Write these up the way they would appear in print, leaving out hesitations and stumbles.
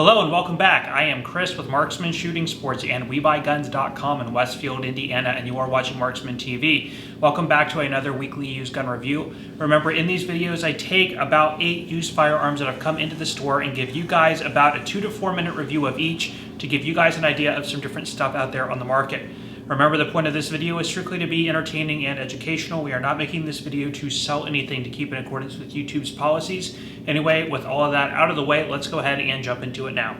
Hello and welcome back. I am Chris with Marksman Shooting Sports and WeBuyGuns.com in Westfield, Indiana, and you are watching Marksman TV. Welcome back to another weekly used gun review. Remember, in these videos, I take about 8 used firearms that have come into the store and give you guys about a 2 to 4 minute review of each to give you guys an idea of some different stuff out there on the market. Remember, the point of this video is strictly to be entertaining and educational. We are not making this video to sell anything, to keep in accordance with YouTube's policies. Anyway, with all of that out of the way, let's go ahead and jump into it now.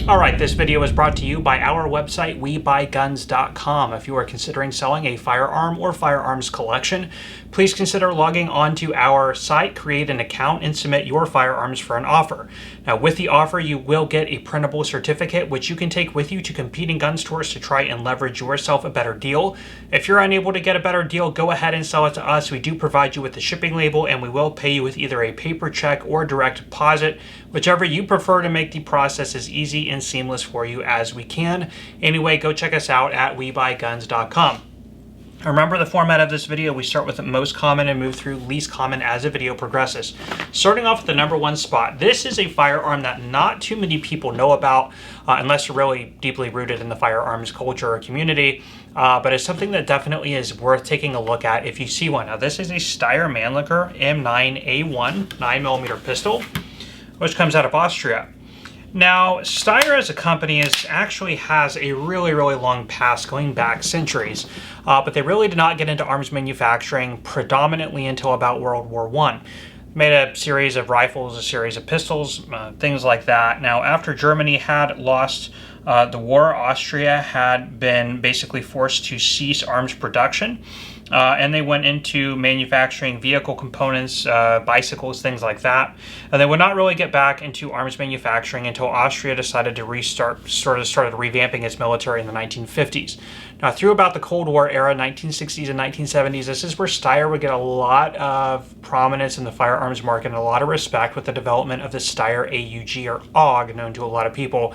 Alright, this video is brought to you by our website, WeBuyGuns.com. If you are considering selling a firearm or firearms collection, please consider logging on to our site, create an account, and submit your firearms for an offer. Now, with the offer, you will get a printable certificate, which you can take with you to competing gun stores to try and leverage yourself a better deal. If you're unable to get a better deal, go ahead and sell it to us. We do provide you with the shipping label, and we will pay you with either a paper check or direct deposit, whichever you prefer, to make the process as easy and seamless for you as we can. Anyway, go check us out at WeBuyGuns.com. Remember the format of this video. We start with the most common and move through least common as the video progresses. Starting off with the number one spot. This is a firearm that not too many people know about unless you're really deeply rooted in the firearms culture or community. But it's something that definitely is worth taking a look at if you see one. Now, this is a Steyr Manliker M9A1 9mm pistol, which comes out of Austria. Now, Steyr as a company actually has a really long past, going back centuries, but they really did not get into arms manufacturing predominantly until about World War I. Made a series of rifles, a series of pistols, things like that. Now, after Germany had lost the war, Austria had been basically forced to cease arms production. And they went into manufacturing vehicle components, bicycles, things like that. And they would not really get back into arms manufacturing until Austria decided to started revamping its military in the 1950s. Now, through about the Cold War era, 1960s and 1970s, this is where Steyr would get a lot of prominence in the firearms market and a lot of respect with the development of the Steyr AUG, or AUG, known to a lot of people.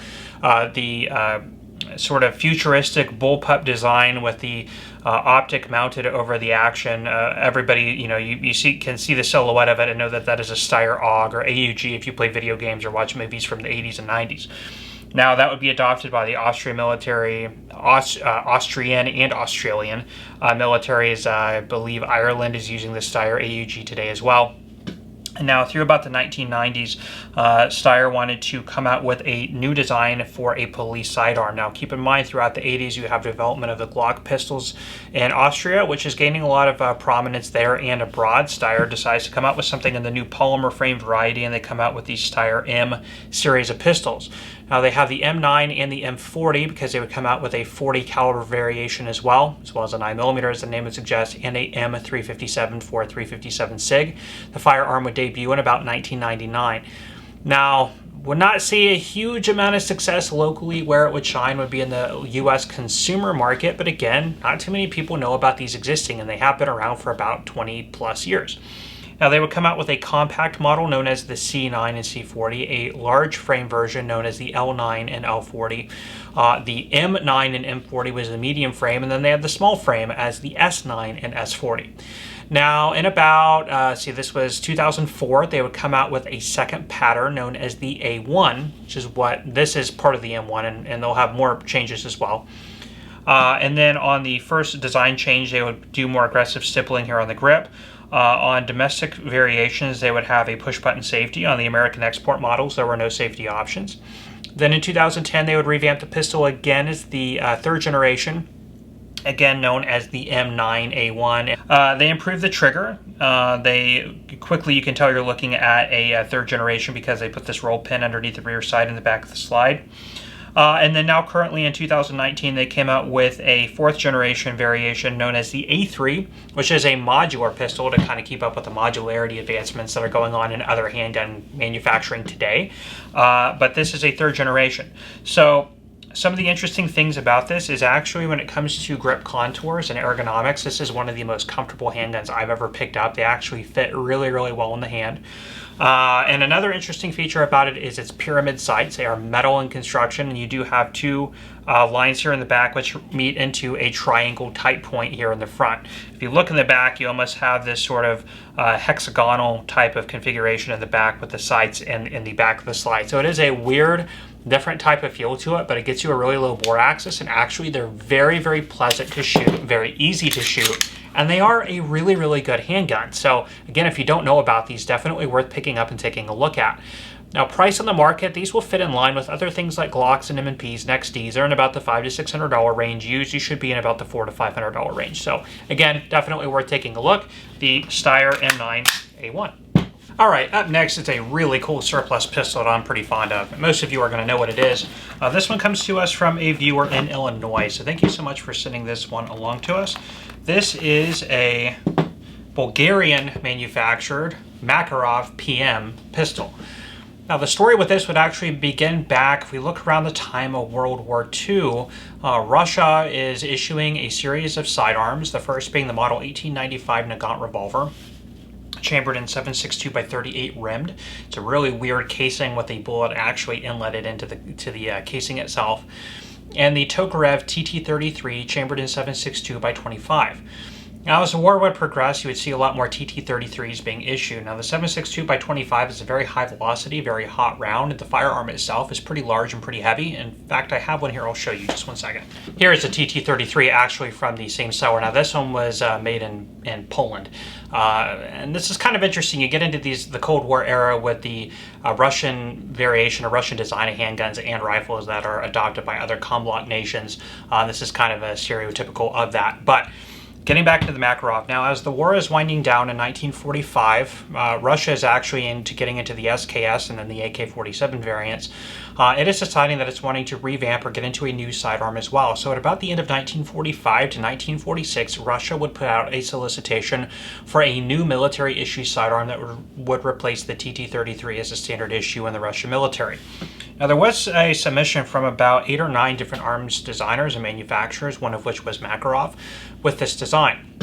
Sort of futuristic bullpup design with the optic mounted over the action. Everybody, you can see the silhouette of it and know that that is a Steyr AUG or AUG if you play video games or watch movies from the 80s and 90s. Now, that would be adopted by the Austrian military, Austrian and Australian militaries. I believe Ireland is using the Steyr AUG today as well. And now, through about the 1990s, Steyr wanted to come out with a new design for a police sidearm. Now, keep in mind, throughout the 80s, you have development of the Glock pistols in Austria, which is gaining a lot of prominence there and abroad. Steyr decides to come out with something in the new polymer frame variety, and they come out with the Steyr M series of pistols. Now, they have the M9 and the M40 because they would come out with a 40 caliber variation as well as a 9mm, as the name would suggest, and a M357 for 357 SIG. The firearm would debut in about 1999. Now, would not see a huge amount of success locally. Where it would shine would be in the U.S. consumer market, but again, not too many people know about these existing, and they have been around for about 20 plus years. Now, they would come out with a compact model known as the C9 and C40, a large frame version known as the L9 and L40. The M9 and M40 was the medium frame, and then they had the small frame as the S9 and S40. Now, in about, this was 2004, they would come out with a second pattern known as the A1, which is this is part of the M1, and they'll have more changes as well. And then on the first design change, they would do more aggressive stippling here on the grip. On domestic variations, they would have a push-button safety. On the American export models, there were no safety options. Then in 2010, they would revamp the pistol again as the third generation, again known as the M9A1. They improved the trigger. You can tell you're looking at a third generation because they put this roll pin underneath the rear side and the back of the slide. And then now currently in 2019, they came out with a fourth generation variation known as the A3, which is a modular pistol to kind of keep up with the modularity advancements that are going on in other handgun manufacturing today. But this is a third generation. So Some of the interesting things about this is actually when it comes to grip contours and ergonomics, this is one of the most comfortable handguns I've ever picked up. They actually fit really, really well in the hand. And another interesting feature about it is its pyramid sights. They are metal in construction, and you do have two lines here in the back which meet into a triangle type point here in the front. If you look in the back, you almost have this sort of hexagonal type of configuration in the back with the sights in the back of the slide. So it is a weird, different type of feel to it, but it gets you a really low bore axis, and actually they're very, very pleasant to shoot, very easy to shoot, and they are a really, really good handgun. So again, if you don't know about these, definitely worth picking up and taking a look at. Now, price on the market, these will fit in line with other things like Glocks and M&Ps and XDs. They're in about the $500 to $600 range. Used, you should be in about the $400 to $500 range. So again, definitely worth taking a look. The Steyr M9A1. All right, up next is a really cool surplus pistol that I'm pretty fond of. Most of you are going to know what it is. This one comes to us from a viewer in Illinois, so thank you so much for sending this one along to us. This is a Bulgarian manufactured Makarov PM pistol. Now, the story with this would actually begin back, if we look around the time of World War II, Russia is issuing a series of sidearms, the first being the Model 1895 Nagant revolver, chambered in 7.62 by 38 rimmed. It's a really weird casing with a bullet actually inletted into the casing itself. And the Tokarev TT-33 chambered in 7.62 by 25. Now, as the war would progress, you would see a lot more TT-33s being issued. Now, the 7.62 by 25 is a very high velocity, very hot round, and the firearm itself is pretty large and pretty heavy. In fact, I have one here. I'll show you just one second. Here is a TT-33 actually from the same seller. Now, this one was made in Poland. And this is kind of interesting. You get into the Cold War era with the Russian variation or Russian design of handguns and rifles that are adopted by other Commonwealth nations. This is kind of a stereotypical of that. But getting back to the Makarov, now as the war is winding down in 1945, Russia is actually getting into the SKS and then the AK-47 variants. It is deciding that it's wanting to revamp or get into a new sidearm as well. So at about the end of 1945 to 1946, Russia would put out a solicitation for a new military issue sidearm that would replace the TT-33 as a standard issue in the Russian military. Now, there was a submission from about 8 or 9 different arms designers and manufacturers, one of which was Makarov, with this design.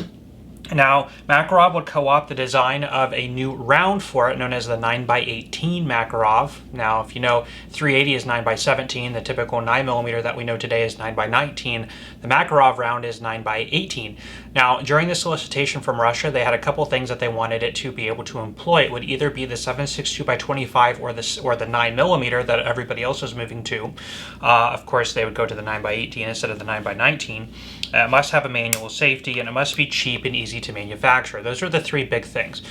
Now, Makarov would co-opt the design of a new round for it known as the 9x18 Makarov. Now, if you know, 380 is 9x17. The typical 9mm that we know today is 9x19. The Makarov round is 9x18. Now, during the solicitation from Russia, they had a couple things that they wanted it to be able to employ. It would either be the 7.62 by 25 or the 9mm that everybody else was moving to. Of course, they would go to the 9x18 instead of the 9x19. It must have a manual safety, and it must be cheap and easy to manufacture. Those are the 3 big things.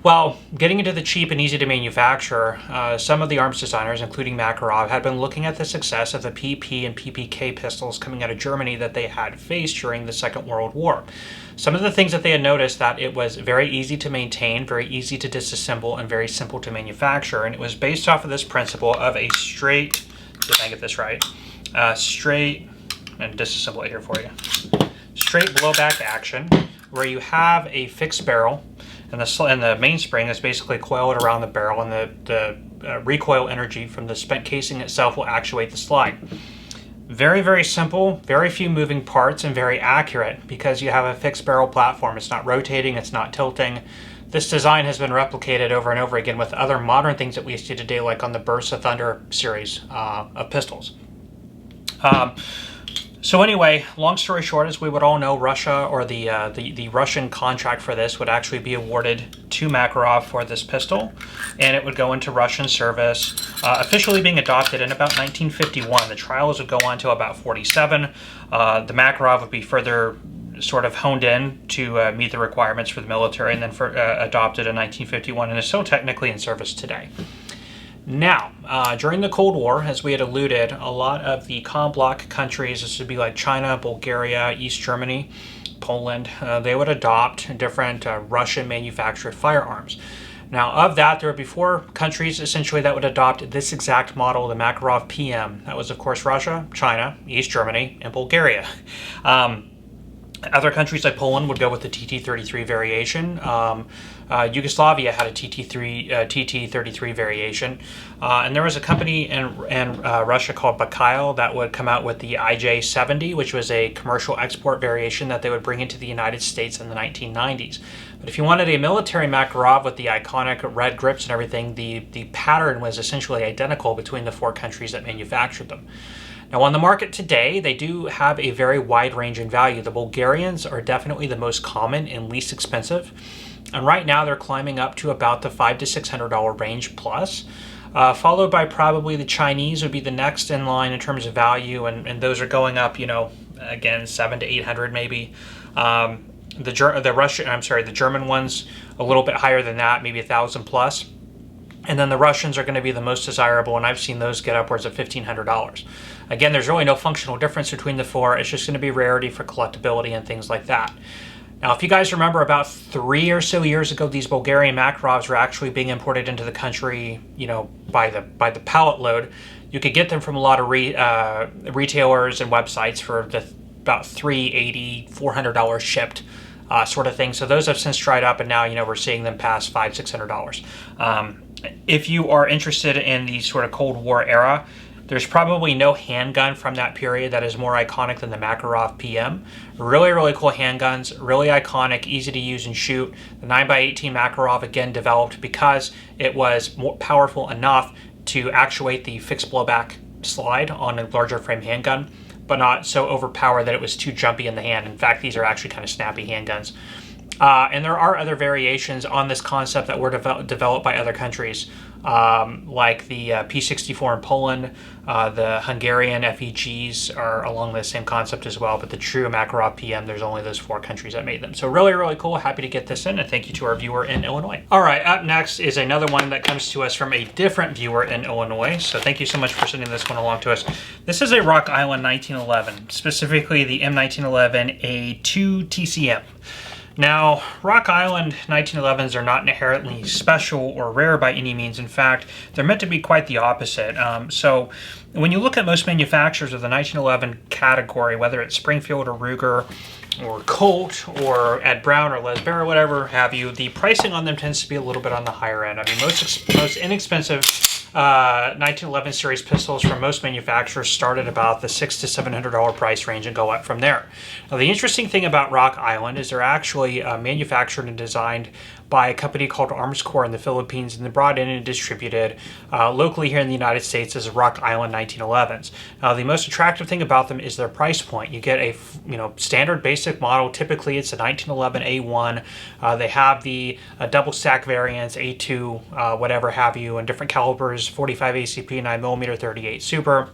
Well, getting into the cheap and easy to manufacture, some of the arms designers, including Makarov, had been looking at the success of the PP and PPK pistols coming out of Germany that they had faced during the Second World War. Some of the things that they had noticed that it was very easy to maintain, very easy to disassemble, and very simple to manufacture. And it was based off of this principle of a straight, if I get this right, straight, and disassemble it here for you, straight blowback action, where you have a fixed barrel, and the mainspring is basically coiled around the barrel, and the recoil energy from the spent casing itself will actuate the slide. Very, very simple, very few moving parts, and very accurate because you have a fixed barrel platform. It's not rotating, it's not tilting. This design has been replicated over and over again with other modern things that we see today, like on the Burst of Thunder series of pistols. So anyway, long story short, as we would all know, Russia, or the Russian contract for this would actually be awarded to Makarov for this pistol, and it would go into Russian service, officially being adopted in about 1951. The trials would go on to about 47. The Makarov would be further sort of honed in to meet the requirements for the military, and then adopted in 1951, and is still technically in service today. Now, during the Cold War, as we had alluded, a lot of the COM-bloc countries, this would be like China, Bulgaria, East Germany, Poland, they would adopt different Russian-manufactured firearms. Now, of that, there would be 4 countries, essentially, that would adopt this exact model, the Makarov PM. That was, of course, Russia, China, East Germany, and Bulgaria. Other countries like Poland would go with the TT-33 variation. Yugoslavia had a TT33 variation, and there was a company in Russia called Bakhail that would come out with the IJ70, which was a commercial export variation that they would bring into the United States in the 1990s. But if you wanted a military Makarov with the iconic red grips and everything, the pattern was essentially identical between the 4 countries that manufactured them. Now, on the market today, they do have a very wide range in value. The Bulgarians are definitely the most common and least expensive. And right now, they're climbing up to about the $500 to $600 range plus. Followed by probably the Chinese would be the next in line in terms of value. And those are going up, you know, again, $700 to $800 maybe. The German ones, a little bit higher than that, maybe 1,000 plus. And then the Russians are going to be the most desirable, and I've seen those get upwards of $1,500. Again, there's really no functional difference between the 4. It's just going to be rarity for collectability and things like that. Now, if you guys remember, about 3 or so years ago, these Bulgarian Makarovs were actually being imported into the country, you know, by the pallet load. You could get them from a lot of retailers and websites for about $380, $400 shipped. Sort of thing. So those have since dried up, and now, you know, we're seeing them past $500, $600. If you are interested in the sort of Cold War era, there's probably no handgun from that period that is more iconic than the Makarov PM. Really, really cool handguns, really iconic, easy to use and shoot. The 9x18 Makarov, again, developed because it was more powerful enough to actuate the fixed blowback slide on a larger frame handgun, but not so overpowered that it was too jumpy in the hand. In fact, these are actually kind of snappy handguns. And there are other variations on this concept that were developed by other countries, like the P64 in Poland. The Hungarian FEGs are along the same concept as well, but the true Makarov PM, there's only those 4 countries that made them. So really, really cool. Happy to get this in, and thank you to our viewer in Illinois. All right, up next is another one that comes to us from a different viewer in Illinois. So thank you so much for sending this one along to us. This is a Rock Island 1911, specifically the M1911A2 TCM. Now, Rock Island 1911s are not inherently special or rare by any means. In fact, they're meant to be quite the opposite. So when you look at most manufacturers of the 1911 category, whether it's Springfield or Ruger or Colt or Ed Brown or Les Bear or whatever have you, the pricing on them tends to be a little bit on the higher end. I mean, most inexpensive 1911 series pistols from most manufacturers start at about the $600 to $700 price range and go up from there. Now, the interesting thing about Rock Island is they're actually manufactured and designed by a company called Arms Corps in the Philippines, and they're brought in and distributed locally here in the United States as Rock Island 1911s. Now, the most attractive thing about them is their price point. You get a standard basic model. Typically, it's a 1911A1. They have the double stack variants, A2, whatever have you, and different calibers, 45 ACP, 9mm, 38 Super.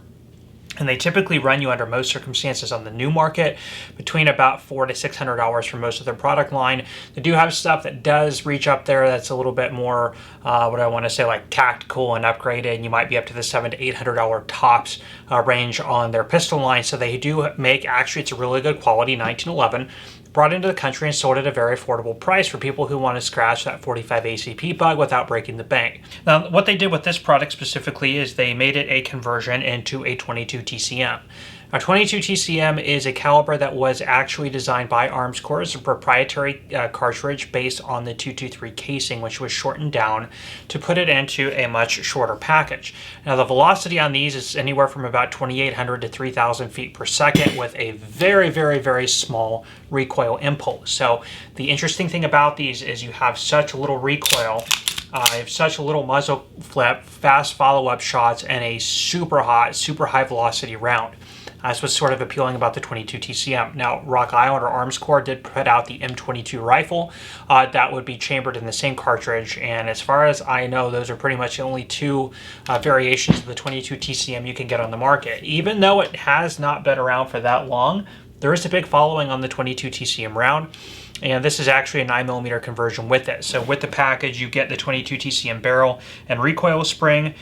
And they typically run you, under most circumstances on the new market, between about $400 to $600 for most of their product line. They do have stuff that does reach up there that's a little bit more, what I want to say, like tactical and upgraded. You might be up to the $700 to $800 tops range on their pistol line. So they do make, actually, it's a really good quality 1911. Brought into the country and sold at a very affordable price for people who want to scratch that 45 ACP bug without breaking the bank. Now, what they did with this product specifically is they made it a conversion into a 22 TCM. Now, 22 TCM is a caliber that was actually designed by Arms Corps as a proprietary cartridge based on the 223 casing, which was shortened down to put it into a much shorter package. Now, the velocity on these is anywhere from about 2,800 to 3,000 feet per second with a very, very, very small recoil impulse. So the interesting thing about these is you have such little recoil, you have such a little muzzle flip, fast follow-up shots, and a super hot, super high velocity round. That's what's sort of appealing about the 22 TCM. Now, Rock Island or Arms Corps did put out the M22 Rifle that would be chambered in the same cartridge, and as far as I know, those are pretty much the only 2 variations of the 22 TCM you can get on the market. Even though it has not been around for that long, there is a big following on the 22 TCM round. And this is actually a 9mm conversion with it. So with the package, you get the 22 TCM barrel and recoil spring.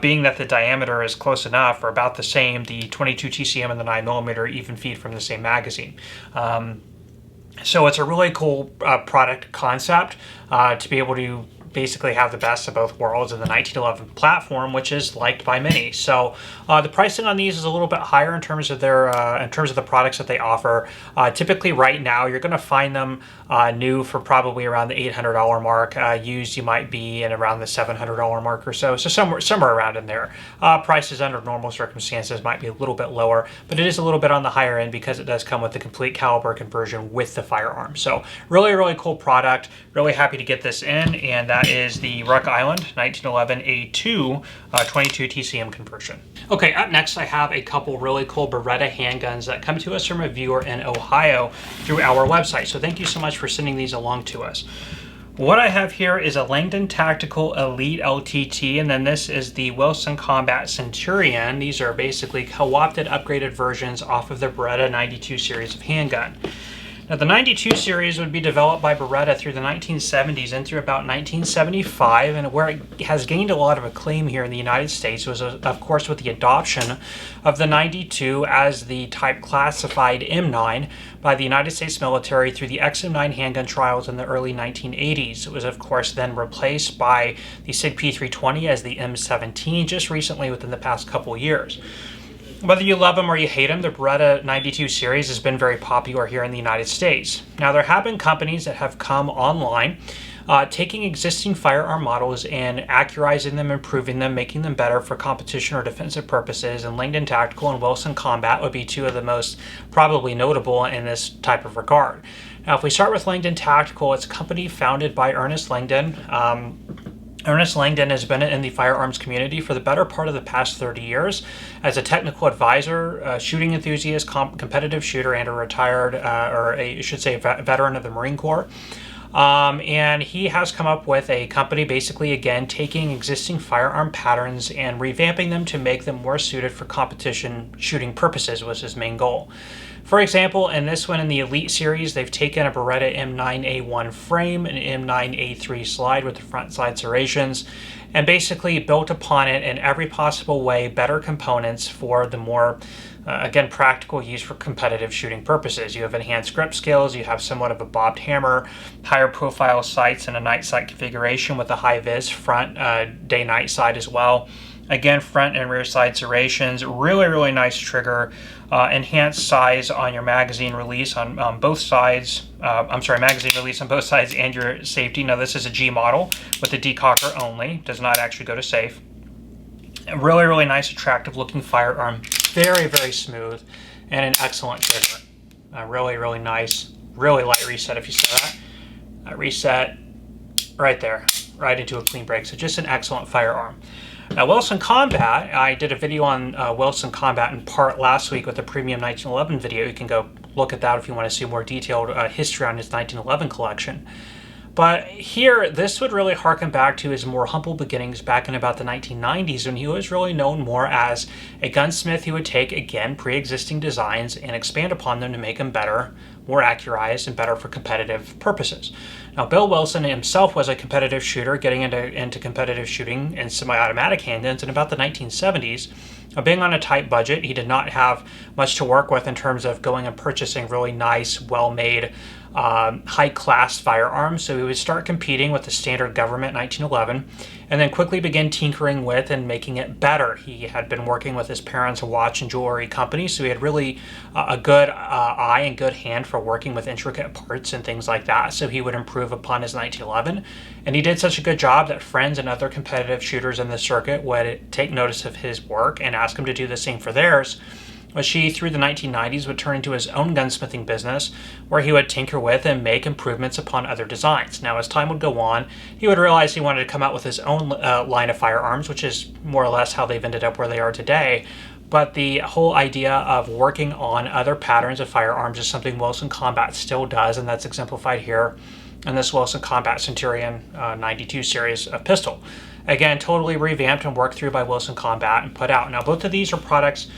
Being that the diameter is close enough, or about the same, the 22 TCM and the 9mm even feed from the same magazine. So it's a really cool product concept to be able to basically have the best of both worlds in the 1911 platform, which is liked by many. So the pricing on these is a little bit higher in terms of their the products that they offer. Typically, right now, you're going to find them new for probably around the $800 mark. Used, you might be in around the $700 mark or so. So somewhere around in there. Prices under normal circumstances might be a little bit lower, but it is a little bit on the higher end because it does come with the complete caliber conversion with the firearm. So really cool product. Really happy to get this in, and that is the Rock Island 1911A2 22 TCM conversion. Okay, up next I have a couple really cool Beretta handguns that come to us from a viewer in Ohio through our website. So thank you so much for sending these along to us. What I have here is a Langdon Tactical Elite LTT, and then this is the Wilson Combat Centurion. These are basically co-opted upgraded versions off of the Beretta 92 series of handgun. Now, the 92 series would be developed by Beretta through the 1970s and through about 1975, and where it has gained a lot of acclaim here in the United States was, of course, with the adoption of the 92 as the type classified M9 by the United States military through the XM9 handgun trials in the early 1980s. It was, of course, then replaced by the SIG P320 as the M17 just recently within the past couple years. Whether you love them or you hate them, the Beretta 92 series has been very popular here in the United States. Now, there have been companies that have come online taking existing firearm models and accurizing them, improving them, making them better for competition or defensive purposes, and Langdon Tactical and Wilson Combat would be two of the most probably notable in this type of regard. Now, if we start with Langdon Tactical, it's a company founded by Ernest Langdon. Ernest Langdon has been in the firearms community for the better part of the past 30 years as a technical advisor, a shooting enthusiast, competitive shooter, and a retired, veteran of the Marine Corps. And he has come up with a company basically, again, taking existing firearm patterns and revamping them to make them more suited for competition shooting purposes was his main goal. For example, in this one in the Elite series, they've taken a Beretta M9A1 frame, an M9A3 slide with the front side serrations, and basically built upon it in every possible way better components for the more, again, practical use for competitive shooting purposes. You have enhanced grip skills, you have somewhat of a bobbed hammer, higher profile sights, and a night sight configuration with a high-vis front day-night sight as well. Again, front and rear side serrations, really nice trigger, enhanced size on your magazine release on both sides. Magazine release on both sides and your safety. Now, this is a G model with the decocker only, does not actually go to safe. A really nice, attractive looking firearm, very smooth, and an excellent trigger. Really nice, really light reset if you saw that. Reset right there, right into a clean break. So just an excellent firearm. Now, Wilson Combat, I did a video on Wilson Combat in part last week with the Premium 1911 video. You can go look at that if you want to see more detailed history on his 1911 collection. But here, this would really harken back to his more humble beginnings back in about the 1990s when he was really known more as a gunsmith who would take, again, pre-existing designs and expand upon them to make them better, more accurized, and better for competitive purposes. Now, Bill Wilson himself was a competitive shooter, getting into competitive shooting and semi-automatic handguns in about the 1970s. Being on a tight budget, he did not have much to work with in terms of going and purchasing really nice, well-made, high-class firearms, so he would start competing with the standard government 1911 and then quickly begin tinkering with and making it better. He had been working with his parents' watch and jewelry company, so he had really a good eye and good hand for working with intricate parts and things like that, so he would improve upon his 1911, and he did such a good job that friends and other competitive shooters in the circuit would take notice of his work and ask him to do the same for theirs. She, through the 1990s, would turn into his own gunsmithing business, where he would tinker with and make improvements upon other designs. Now, as time would go on, he would realize he wanted to come out with his own line of firearms, which is more or less how they've ended up where they are today. But the whole idea of working on other patterns of firearms is something Wilson Combat still does, and that's exemplified here in this Wilson Combat Centurion 92 series of pistol. Again, totally revamped and worked through by Wilson Combat and put out. Now, both of these are products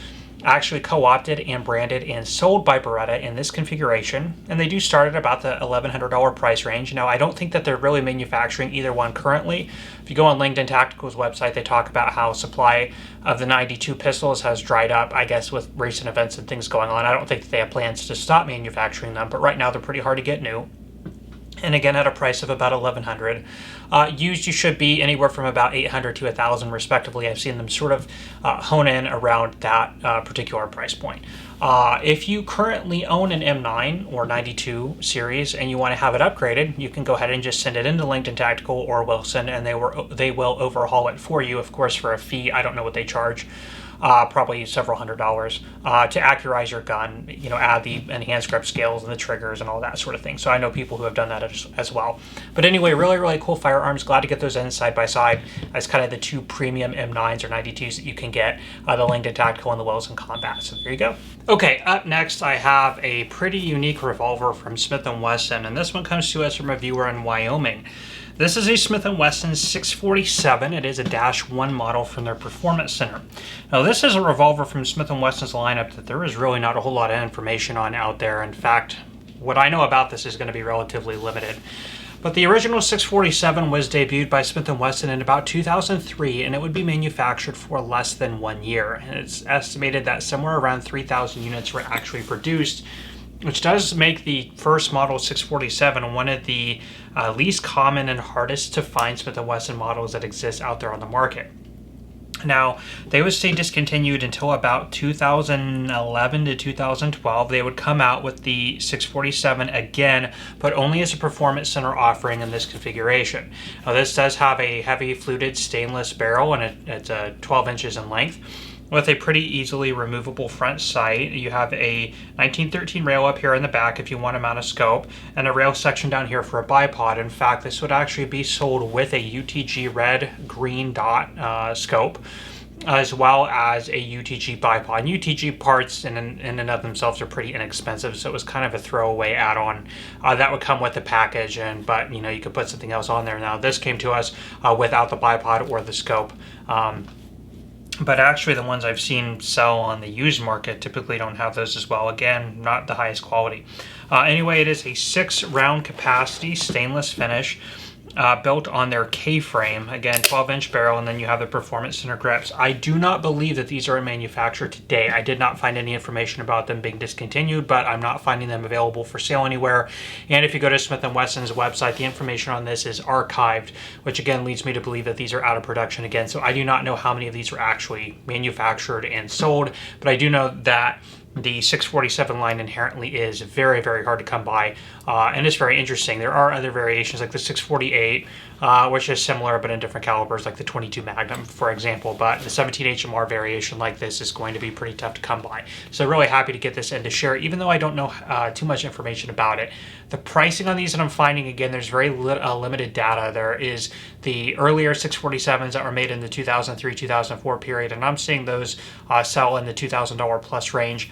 actually co-opted and branded and sold by Beretta in this configuration, and they do start at about the $1,100 price range. Now, I don't think that they're really manufacturing either one currently. If you go on Langdon Tactical's website, they talk about how supply of the 92 pistols has dried up, I guess, with recent events and things going on. I don't think that they have plans to stop manufacturing them, but right now they're pretty hard to get new. And again, at a price of about $1,100. Used, you should be anywhere from about 800 to 1,000 respectively. I've seen them sort of hone in around that particular price point. If you currently own an M9 or 92 series and you want to have it upgraded, you can go ahead and just send it into Langdon Tactical or Wilson, and they will overhaul it for you, of course, for a fee. I don't know what they charge. Probably several $100s to accurize your gun, add the enhanced grip scales and the triggers and all that sort of thing. So I know people who have done that as well. But anyway, really, really cool firearms. Glad to get those in side by side as kind of the two premium M9s or 92s that you can get, the Langdon Tactical and the Wilson Combat. So there you go. Okay, up next I have a pretty unique revolver from Smith & Wesson, and this one comes to us from a viewer in Wyoming. This is a Smith & Wesson 647. It is a -1 model from their Performance Center. Now, this is a revolver from Smith & Wesson's lineup that there is really not a whole lot of information on out there. In fact, what I know about this is going to be relatively limited. But the original 647 was debuted by Smith & Wesson in about 2003, and it would be manufactured for less than 1 year. And it's estimated that somewhere around 3,000 units were actually produced, which does make the first model 647 one of the least common and hardest to find Smith & Wesson models that exist out there on the market. Now, they would stay discontinued until about 2011 to 2012. They would come out with the 647 again, but only as a Performance Center offering in this configuration. Now, this does have a heavy fluted stainless barrel, and it's 12 inches in length, with a pretty easily removable front sight. You have a 1913 rail up here in the back if you want to mount a scope, and a rail section down here for a bipod. In fact, this would actually be sold with a UTG red-green dot scope, as well as a UTG bipod. And UTG parts in and of themselves are pretty inexpensive, so it was kind of a throwaway add-on that would come with the package. But you could put something else on there. Now, this came to us without the bipod or the scope. But actually the ones I've seen sell on the used market typically don't have those as well. Again, not the highest quality. Anyway, it is a 6-round capacity stainless finish built on their K-frame. Again, 12-inch barrel, and then you have the Performance Center grips. I do not believe that these are manufactured today. I did not find any information about them being discontinued, but I'm not finding them available for sale anywhere. And if you go to Smith & Wesson's website, the information on this is archived, which again leads me to believe that these are out of production again. So I do not know how many of these are actually manufactured and sold, but I do know that the 647 line inherently is very, very hard to come by, and it's very interesting. There are other variations like the 648, which is similar but in different calibers, like the 22 Magnum, for example. But the 17 HMR variation like this is going to be pretty tough to come by. So really happy to get this in to share, even though I don't know too much information about it. The pricing on these that I'm finding, again, there's very limited data. There is the earlier 647s that were made in the 2003-2004 period, and I'm seeing those sell in the $2,000 plus range.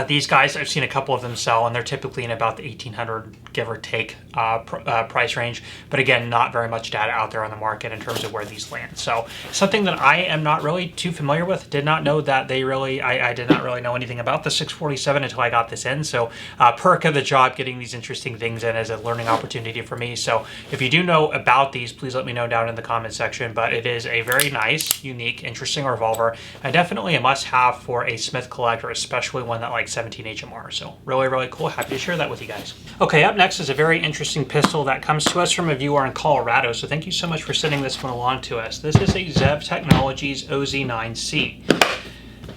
These guys, I've seen a couple of them sell, and they're typically in about the 1,800, give or take, price range. But again, not very much data out there on the market in terms of where these land. So something that I am not really too familiar with. Did not know that they really, I did not really know anything about the 647 until I got this in. So perk of the job, getting these interesting things in as a learning opportunity for me. So if you do know about these, please let me know down in the comment section. But it is a very nice, unique, interesting revolver, and definitely a must-have for a Smith collector, especially one that likes 17 HMR. So really, really cool. Happy to share that with you guys. Okay, up next is a very interesting pistol that comes to us from a viewer in Colorado. So thank you so much for sending this one along to us. This is a Zev Technologies OZ9C.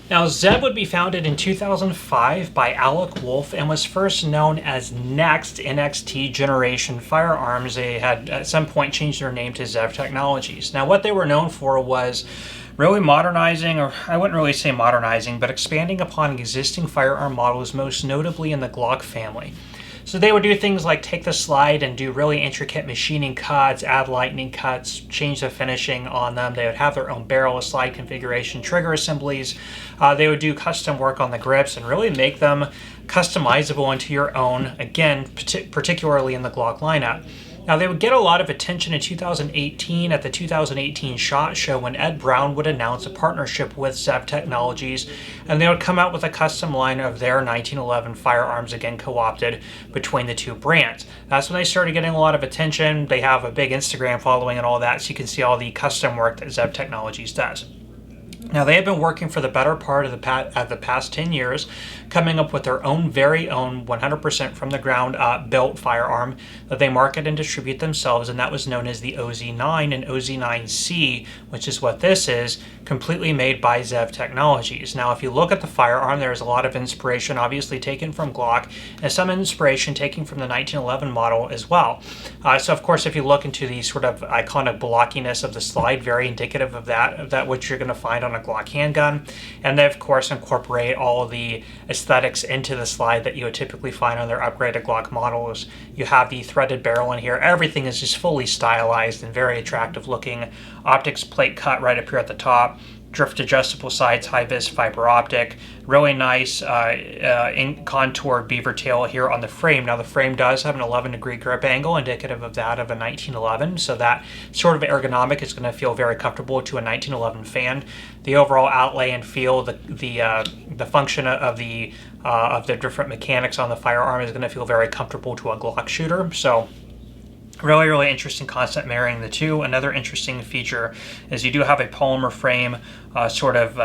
Now, Zev would be founded in 2005 by Alec Wolf and was first known as Next NXT Generation Firearms. They had at some point changed their name to Zev Technologies. Now, what they were known for was really modernizing, or I wouldn't really say modernizing, but expanding upon existing firearm models, most notably in the Glock family. So they would do things like take the slide and do really intricate machining cuts, add lightning cuts, change the finishing on them. They would have their own barrel, slide configuration, trigger assemblies. They would do custom work on the grips and really make them customizable into your own, again, particularly in the Glock lineup. Now, they would get a lot of attention in 2018 at the 2018 SHOT Show when Ed Brown would announce a partnership with Zev Technologies, and they would come out with a custom line of their 1911 firearms, again co-opted between the two brands. That's when they started getting a lot of attention. They have a big Instagram following and all that, so you can see all the custom work that Zev Technologies does. Now, they have been working for the better part of the past 10 years, coming up with their own very own 100% from the ground up built firearm that they market and distribute themselves, and that was known as the OZ9 and OZ9C, which is what this is, completely made by Zev Technologies. Now, if you look at the firearm, there's a lot of inspiration obviously taken from Glock, and some inspiration taken from the 1911 model as well. So, of course, if you look into the sort of iconic blockiness of the slide, very indicative of that which you're going to find on a Glock handgun, and they of course incorporate all of the aesthetics into the slide that you would typically find on their upgraded Glock models. You have the threaded barrel in here. Everything is just fully stylized and very attractive looking. Optics plate cut right up here at the top. Drift adjustable sides, high-vis fiber optic, really nice in contoured beaver tail here on the frame. Now the frame does have an 11-degree grip angle, indicative of that of a 1911, so that sort of ergonomic is going to feel very comfortable to a 1911 fan. The overall outlay and feel, the function of the different mechanics on the firearm is going to feel very comfortable to a Glock shooter. So really, really interesting concept marrying the two. Another interesting feature is you do have a polymer frame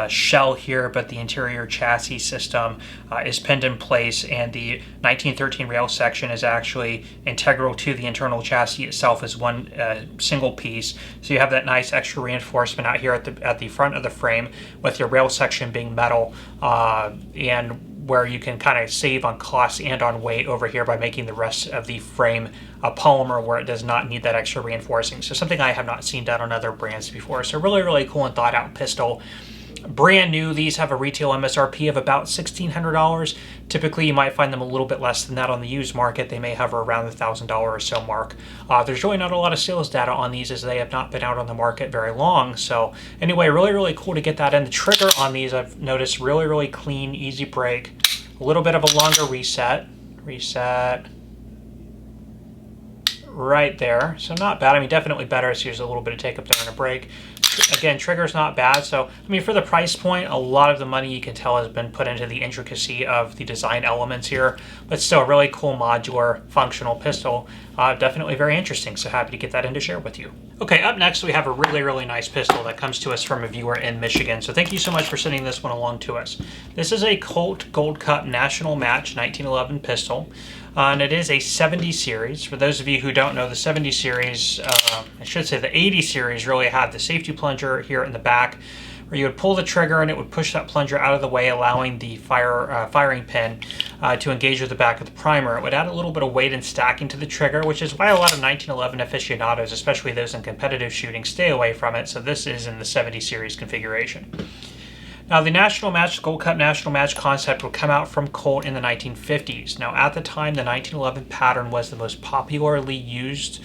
shell here, but the interior chassis system is pinned in place, and the 1913 rail section is actually integral to the internal chassis itself as one single piece. So you have that nice extra reinforcement out here at the front of the frame, with your rail section being metal, and where you can kind of save on cost and on weight over here by making the rest of the frame a polymer where it does not need that extra reinforcing. So something I have not seen done on other brands before. So really, really cool and thought out pistol. Brand new. These have a retail MSRP of about $1,600. Typically, you might find them a little bit less than that on the used market. They may hover around the $1,000 or so mark. There's really not a lot of sales data on these, as they have not been out on the market very long. So anyway, really, really cool to get that in. The trigger on these, I've noticed, really, really clean, easy break. A little bit of a longer reset. Right there. So not bad. I mean, definitely better. So there's a little bit of take up there and a break. Again, trigger's not bad. So, I mean, for the price point, a lot of the money you can tell has been put into the intricacy of the design elements here, but still a really cool modular functional pistol. Definitely very interesting. So happy to get that in to share with you. Okay, up next we have a really, really nice pistol that comes to us from a viewer in Michigan. So thank you so much for sending this one along to us. This is a Colt Gold Cup National Match 1911 pistol. And it is a 70 series. For those of you who don't know, the 70 series, I should say the 80 series, really had the safety plunger here in the back, where you would pull the trigger and it would push that plunger out of the way, allowing the firing pin to engage with the back of the primer. It would add a little bit of weight and stacking to the trigger, which is why a lot of 1911 aficionados, especially those in competitive shooting, stay away from it. So this is in the 70 series configuration. Now, the National Match, Gold Cup National Match concept would come out from Colt in the 1950s. Now, at the time, the 1911 pattern was the most popularly used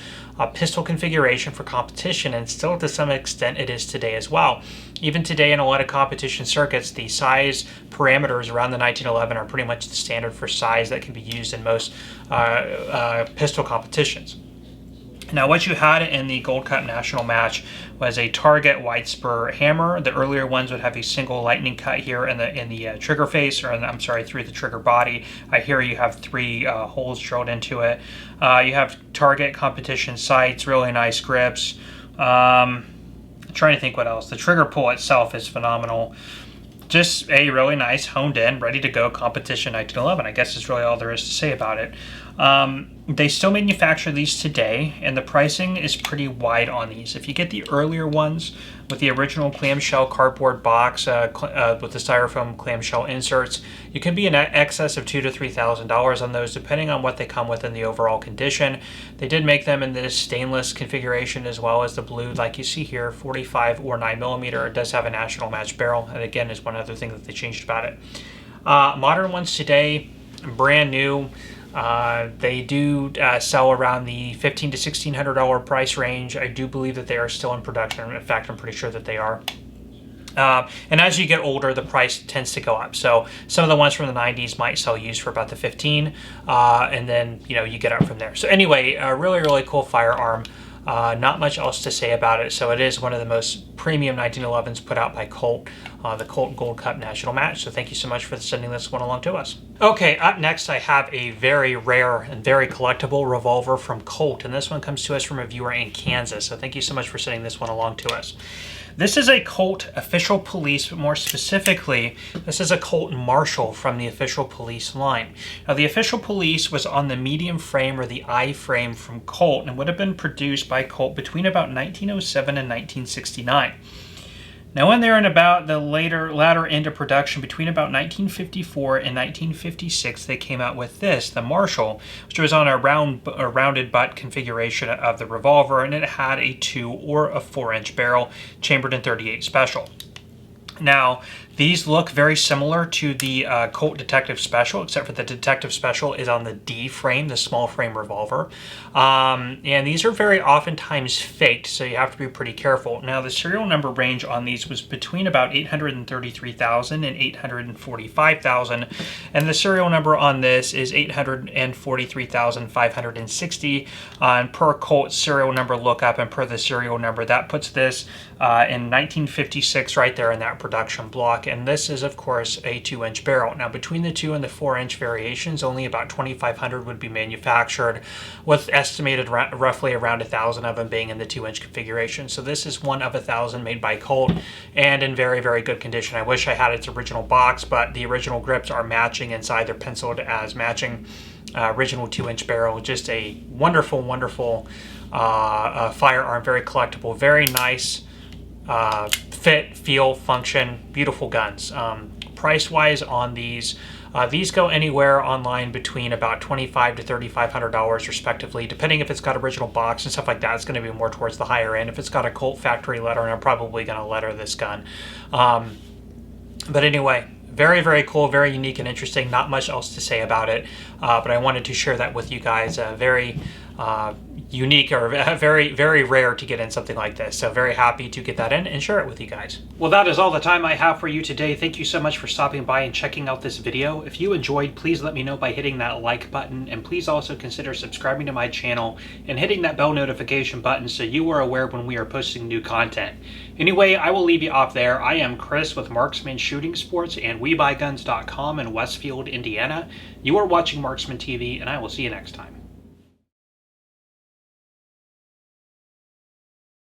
pistol configuration for competition, and still to some extent it is today as well. Even today in a lot of competition circuits, the size parameters around the 1911 are pretty much the standard for size that can be used in most pistol competitions. Now, what you had in the Gold Cup National Match was a target wide spur hammer. The earlier ones would have a single lightning cut here in the trigger face, or I'm sorry, through the trigger body. Here you have 3 holes drilled into it. You have target competition sights, really nice grips. I'm trying to think what else. The trigger pull itself is phenomenal. Just a really nice, honed in, ready to go competition 1911. I guess is really all there is to say about it. They still manufacture these today, and the pricing is pretty wide on these. If you get the earlier ones with the original clamshell cardboard box with the styrofoam clamshell inserts, you can be in excess of $2,000 to $3,000 on those, depending on what they come with in the overall condition. They did make them in this stainless configuration as well as the blue, like you see here, 45 or 9mm. It does have a National Match barrel, and again, is one other thing that they changed about it. Modern ones today, brand new. They do sell around the $1,500 to $1,600 price range. I do believe that they are still in production. In fact, I'm pretty sure that they are. And as you get older, the price tends to go up. So some of the ones from the 90s might sell used for about the $15, and then you get up from there. So anyway, a really, really cool firearm. Not much else to say about it. So it is one of the most premium 1911s put out by Colt, the Colt Gold Cup National Match. So thank you so much for sending this one along to us. Okay, up next I have a very rare and very collectible revolver from Colt, and this one comes to us from a viewer in Kansas. So thank you so much for sending this one along to us. This is a Colt Official Police, but more specifically, this is a Colt Marshal from the Official Police line. Now, the Official Police was on the medium frame or the I frame from Colt and would have been produced by Colt between about 1907 and 1969. Now, when they're in about the latter end of production, between about 1954 and 1956, they came out with this, the Marshal, which was on a rounded butt configuration of the revolver, and it had a 2 or a 4-inch barrel chambered in .38 Special. Now, these look very similar to the Colt Detective Special, except for the Detective Special is on the D frame, the small frame revolver. And these are very oftentimes faked, so you have to be pretty careful. Now, the serial number range on these was between about 833,000 and 845,000, and the serial number on this is 843,560. And per Colt serial number lookup and per the serial number, that puts this in 1956 right there in that production block. And this is, of course, a 2-inch barrel. Now, between the 2 and the 4-inch variations, only about 2,500 would be manufactured, with estimated roughly around 1,000 of them being in the 2-inch configuration. So this is one of 1,000 made by Colt and in very, very good condition. I wish I had its original box, but the original grips are matching inside. They're penciled as matching. Original 2-inch barrel. Just a wonderful, wonderful firearm. Very collectible. Very nice. Fit, feel, function, beautiful guns. Price-wise on these go anywhere online between about $2,500 to $3,500 respectively, depending if it's got original box and stuff like that. It's going to be more towards the higher end. If it's got a Colt factory letter, and I'm probably going to letter this gun. But anyway, very, very cool, very unique and interesting. Not much else to say about it, but I wanted to share that with you guys. Very unique, or very, very rare to get in something like this. So very happy to get that in and share it with you guys. Well, that is all the time I have for you today. Thank you so much for stopping by and checking out this video. If you enjoyed, please let me know by hitting that like button, and please also consider subscribing to my channel and hitting that bell notification button so you are aware when we are posting new content. Anyway, I will leave you off there. I am Chris with Marksman Shooting Sports and WeBuyGuns.com in Westfield, Indiana. You are watching Marksman TV, and I will see you next time.